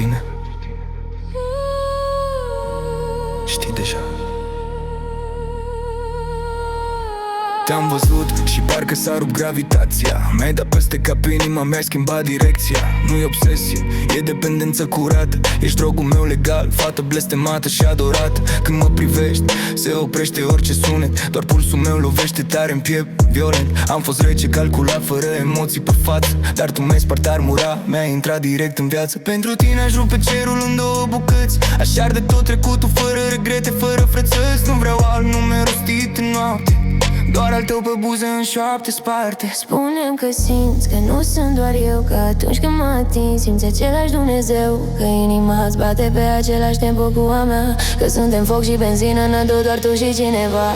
tine. Știi deja. Te-am văzut și parcă s-a rupt gravitația. Mi-ai dat peste cap inima, mi-ai schimbat direcția. Nu-i obsesie, e dependență curată. Ești drogul meu legal, fată blestemată și adorată. Când mă privești, se oprește orice sunet. Doar pulsul meu lovește tare în piept, violent. Am fost rece, calculat, fără emoții pe față. Dar tu mi-ai spart armura, mi-ai intrat direct în viață. Pentru tine aș rupe cerul în două bucăți. Aș arde tot trecutul, fără regrete, fără frățăți. Nu vreau alt nume rostit în noapte, doar al tău pe buze în șoapte sparte. Spune-mi că simți că nu sunt doar eu, că atunci când mă ating simți același Dumnezeu, că inima îți bate pe același tempo cu a mea, că suntem foc și benzină în nădou, doar tu și cineva.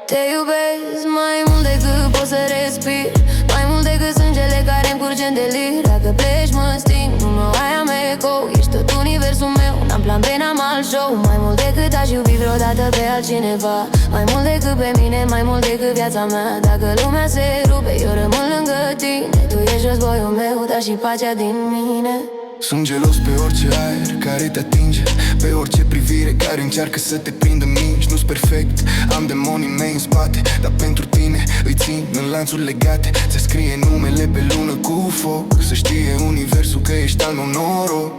Te iubesc mai mult decât pot să respir, mai mult decât sângele care-mi curge în delir. Dacă pleci mă sting, nu mă ai amecou. Ești tot universul meu, n-am plan B, n-am alt show. Mai mult decât aș iubi vreodată pe altcineva, mai mult decât pe mine, mai mult decât viața mea. Dacă lumea se rupe, eu rămân lângă tine. Tu ești războiul meu, dar și pacea din mine. Sunt gelos pe orice aer care te atinge, pe orice privire care încearcă să te prindă mici. Nu-s perfect, am demonii mei în spate, dar pentru tine îi țin în lanțuri legate. Se scrie numele pe lună cu foc, să știe universul că ești al meu noroc.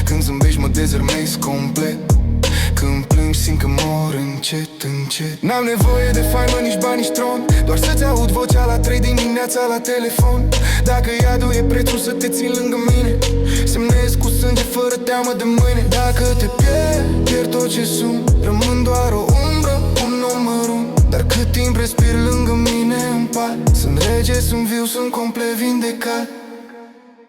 Când zâmbești mă dezărmezi complet, când plângi simt că mor încet, încet. N-am nevoie de faimă, nici bani, nici tron, doar să-ți aud vocea la 3 dimineața la telefon. Dacă iadul e prețul să te țin lângă mine, semnez cu sânge fără teamă de mâine. Dacă te pierd tot ce sunt, rămân doar o umbră, un om mărunt. Dar cât timp respir lângă mine în pat, sunt rege, sunt viu, sunt complet vindecat.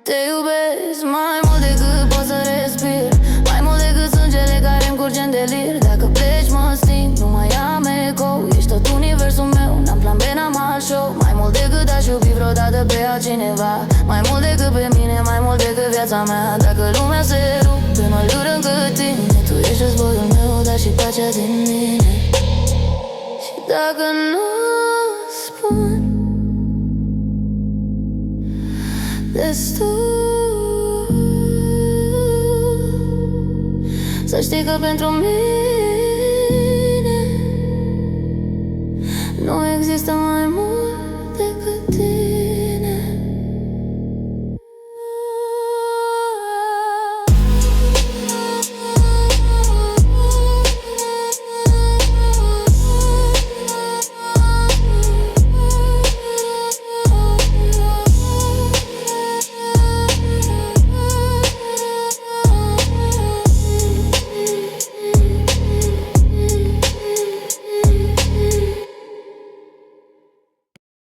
Te iubesc mai mult decât pot să respir, mai mult decât sângele care-mi curge în delir. Dacă pleci mă sting, nu mai am ecou. Ești tot universul meu, n-am plan B, n-am alt show. Mai mult decât aș iubi vreodată pe altcineva, mai mult decât pe mine, mai mult decât viața mea. Dacă lumea se rupe, mă lur încă tine. Tu ești războiul meu, dar și pacea din mine. Și dacă nu spun destul, să știi că pentru mine